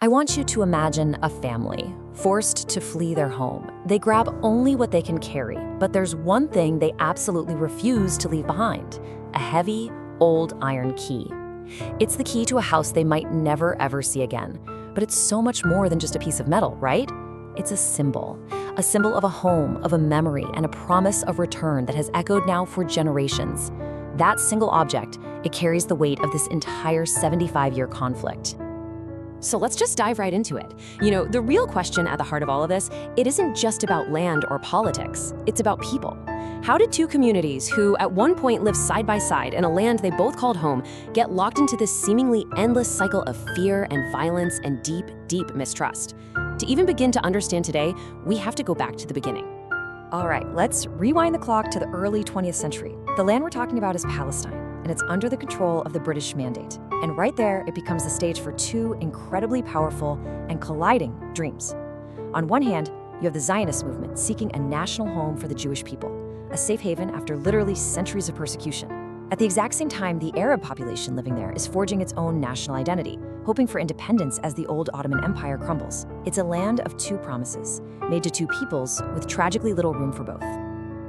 I want you to imagine a family forced to flee their home. They grab only what they can carry, but there's one thing they absolutely refuse to leave behind: a heavy, old iron key. It's the key to a house they might never ever see again. But it's so much more than just a piece of metal, right? It's a symbol of a home, of a memory, and a promise of return that has echoed now for generations. That single object, it carries the weight of this entire 75-year conflict. So let's just dive right into it. The real question at the heart of all of this, it isn't just about land or politics. It's about people. How did two communities who at one point lived side by side in a land they both called home get locked into this seemingly endless cycle of fear and violence and deep, deep mistrust? To even begin to understand today, we have to go back to the beginning. All right, let's rewind the clock to the early 20th century. The land we're talking about is Palestine, and it's under the control of the British Mandate. And right there, it becomes the stage for two incredibly powerful and colliding dreams. On one hand, you have the Zionist movement seeking a national home for the Jewish people, a safe haven after literally centuries of persecution. At the exact same time, the Arab population living there is forging its own national identity, hoping for independence as the old Ottoman Empire crumbles. It's a land of two promises, made to two peoples with tragically little room for both.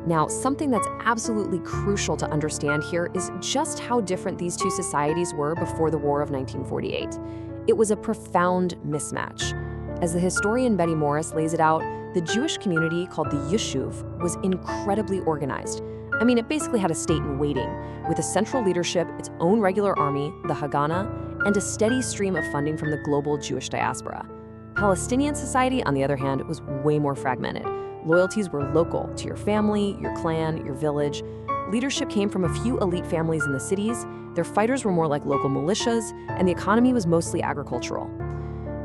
Now, something that's absolutely crucial to understand here is just how different these two societies were before the War of 1948. It was a profound mismatch. As the historian Betty Morris lays it out, the Jewish community called the Yishuv was incredibly organized. It basically had a state in waiting, with a central leadership, its own regular army, the Haganah, and a steady stream of funding from the global Jewish diaspora. Palestinian society, on the other hand, was way more fragmented. Loyalties were local to your family, your clan, your village. Leadership came from a few elite families in the cities, their fighters were more like local militias, and the economy was mostly agricultural.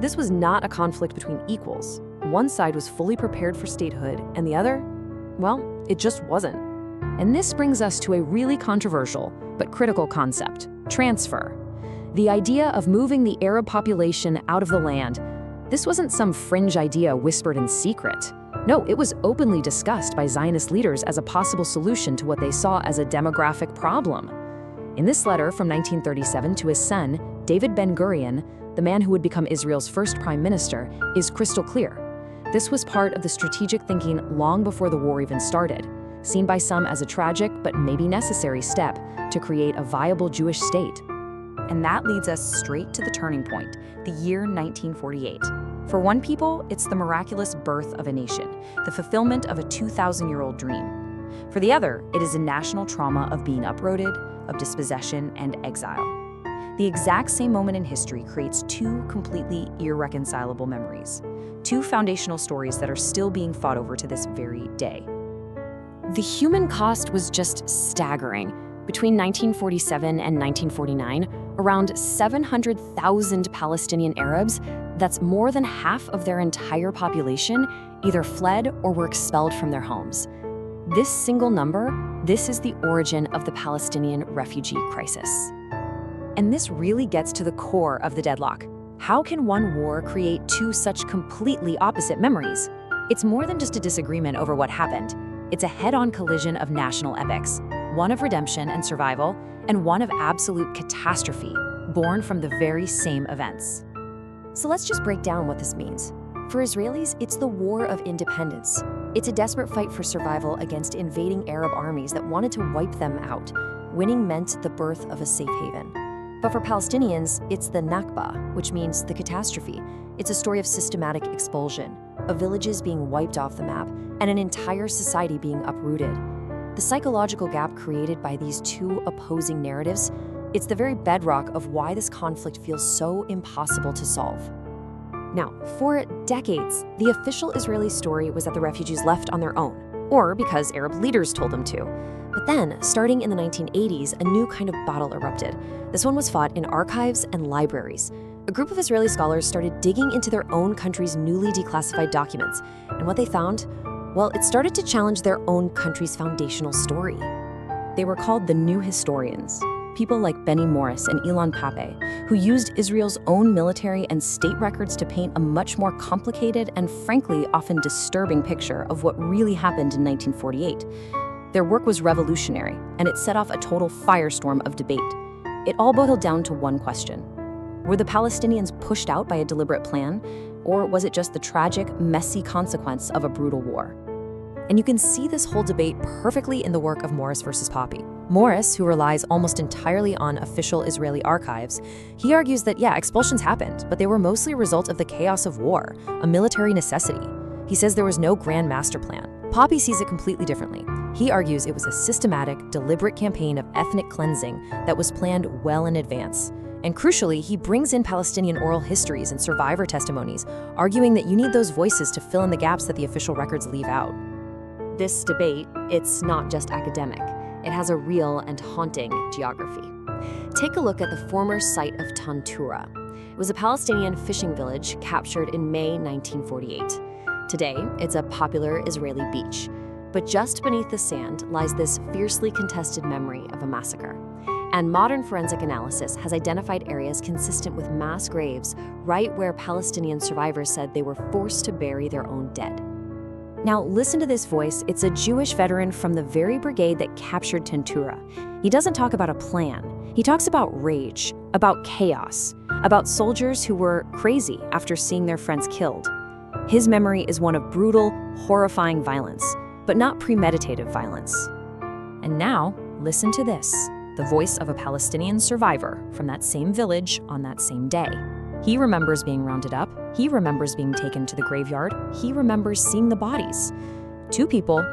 This was not a conflict between equals. One side was fully prepared for statehood, and the other, well, it just wasn't. And this brings us to a really controversial but critical concept: transfer. The idea of moving the Arab population out of the land. This wasn't some fringe idea whispered in secret. No, it was openly discussed by Zionist leaders as a possible solution to what they saw as a demographic problem. In this letter from 1937 to his son, David Ben-Gurion, the man who would become Israel's first prime minister, is crystal clear. This was part of the strategic thinking long before the war even started, seen by some as a tragic but maybe necessary step to create a viable Jewish state. And that leads us straight to the turning point, the year 1948. For one people, it's the miraculous birth of a nation, the fulfillment of a 2,000-year-old dream. For the other, it is a national trauma of being uprooted, of dispossession and exile. The exact same moment in history creates two completely irreconcilable memories, two foundational stories that are still being fought over to this very day. The human cost was just staggering. Between 1947 and 1949, around 700,000 Palestinian Arabs, that's more than half of their entire population, either fled or were expelled from their homes. This single number, this is the origin of the Palestinian refugee crisis. And this really gets to the core of the deadlock. How can one war create two such completely opposite memories? It's more than just a disagreement over what happened. It's a head-on collision of national epics, one of redemption and survival, and one of absolute catastrophe, born from the very same events. So let's just break down what this means. For Israelis, it's the War of Independence. It's a desperate fight for survival against invading Arab armies that wanted to wipe them out. Winning meant the birth of a safe haven. But for Palestinians, it's the Nakba, which means the catastrophe. It's a story of systematic expulsion, of villages being wiped off the map, and an entire society being uprooted. The psychological gap created by these two opposing narratives, it's the very bedrock of why this conflict feels so impossible to solve. Now, for decades, the official Israeli story was that the refugees left on their own, or because Arab leaders told them to. But then, starting in the 1980s, a new kind of battle erupted. This one was fought in archives and libraries. A group of Israeli scholars started digging into their own country's newly declassified documents, and what they found, well, it started to challenge their own country's foundational story. They were called the New Historians, people like Benny Morris and Ilan Pappé, who used Israel's own military and state records to paint a much more complicated and frankly often disturbing picture of what really happened in 1948. Their work was revolutionary, and it set off a total firestorm of debate. It all boiled down to one question. Were the Palestinians pushed out by a deliberate plan, or was it just the tragic, messy consequence of a brutal war? And you can see this whole debate perfectly in the work of Morris versus Poppy. Morris, who relies almost entirely on official Israeli archives, he argues that, yeah, expulsions happened, but they were mostly a result of the chaos of war, a military necessity. He says there was no grand master plan. Poppy sees it completely differently. He argues it was a systematic, deliberate campaign of ethnic cleansing that was planned well in advance. And crucially, he brings in Palestinian oral histories and survivor testimonies, arguing that you need those voices to fill in the gaps that the official records leave out. This debate, it's not just academic. It has a real and haunting geography. Take a look at the former site of Tantura. It was a Palestinian fishing village captured in May 1948. Today, it's a popular Israeli beach. But just beneath the sand lies this fiercely contested memory of a massacre. And modern forensic analysis has identified areas consistent with mass graves right where Palestinian survivors said they were forced to bury their own dead. Now, listen to this voice. It's a Jewish veteran from the very brigade that captured Tantura. He doesn't talk about a plan. He talks about rage, about chaos, about soldiers who were crazy after seeing their friends killed. His memory is one of brutal, horrifying violence, but not premeditated violence. And now, listen to this, the voice of a Palestinian survivor from that same village on that same day. He remembers being rounded up. He remembers being taken to the graveyard. He remembers seeing the bodies. Two people,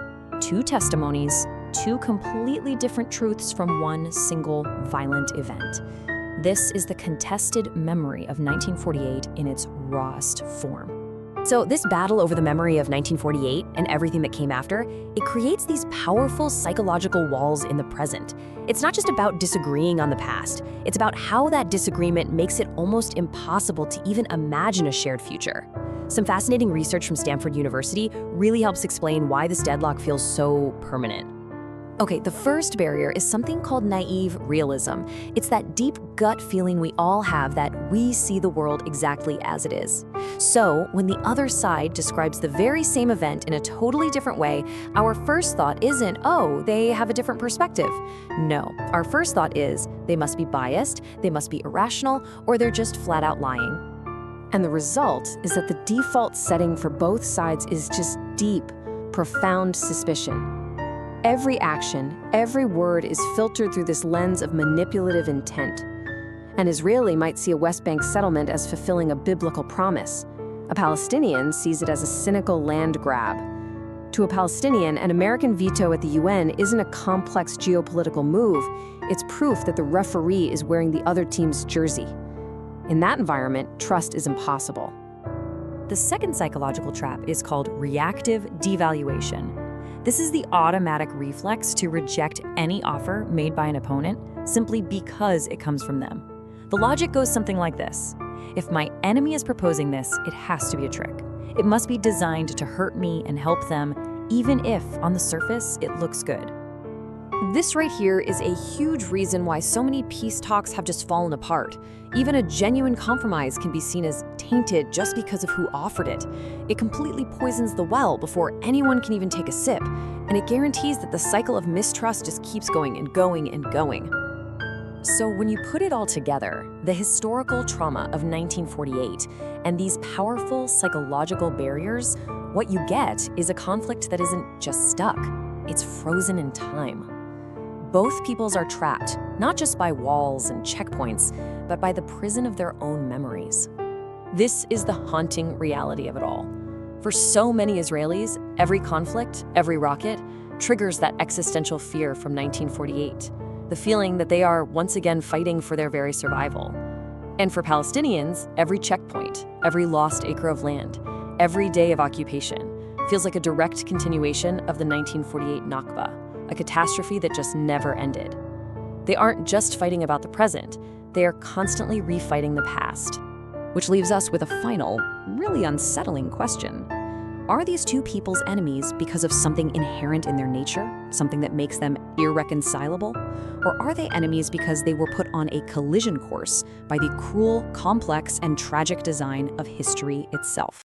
two testimonies, two completely different truths from one single violent event. This is the contested memory of 1948 in its rawest form. So this battle over the memory of 1948 and everything that came after, it creates these powerful psychological walls in the present. It's not just about disagreeing on the past. It's about how that disagreement makes it almost impossible to even imagine a shared future. Some fascinating research from Stanford University really helps explain why this deadlock feels so permanent. Okay, the first barrier is something called naive realism. It's that deep gut feeling we all have that we see the world exactly as it is. So, when the other side describes the very same event in a totally different way, our first thought isn't, oh, they have a different perspective. No, our first thought is, they must be biased, they must be irrational, or they're just flat out lying. And the result is that the default setting for both sides is just deep, profound suspicion. Every action, every word is filtered through this lens of manipulative intent. An Israeli might see a West Bank settlement as fulfilling a biblical promise. A Palestinian sees it as a cynical land grab. To a Palestinian, an American veto at the UN isn't a complex geopolitical move. It's proof that the referee is wearing the other team's jersey. In that environment, trust is impossible. The second psychological trap is called reactive devaluation. This is the automatic reflex to reject any offer made by an opponent simply because it comes from them. The logic goes something like this. If my enemy is proposing this, it has to be a trick. It must be designed to hurt me and help them, even if, on the surface, it looks good. This right here is a huge reason why so many peace talks have just fallen apart. Even a genuine compromise can be seen as tainted just because of who offered it. It completely poisons the well before anyone can even take a sip, and it guarantees that the cycle of mistrust just keeps going and going and going. So when you put it all together, the historical trauma of 1948 and these powerful psychological barriers, what you get is a conflict that isn't just stuck, it's frozen in time. Both peoples are trapped, not just by walls and checkpoints, but by the prison of their own memories. This is the haunting reality of it all. For so many Israelis, every conflict, every rocket, triggers that existential fear from 1948, the feeling that they are once again fighting for their very survival. And for Palestinians, every checkpoint, every lost acre of land, every day of occupation feels like a direct continuation of the 1948 Nakba, a catastrophe that just never ended. They aren't just fighting about the present, they are constantly refighting the past. Which leaves us with a final, really unsettling question. Are these two people's enemies because of something inherent in their nature, something that makes them irreconcilable? Or are they enemies because they were put on a collision course by the cruel, complex, and tragic design of history itself?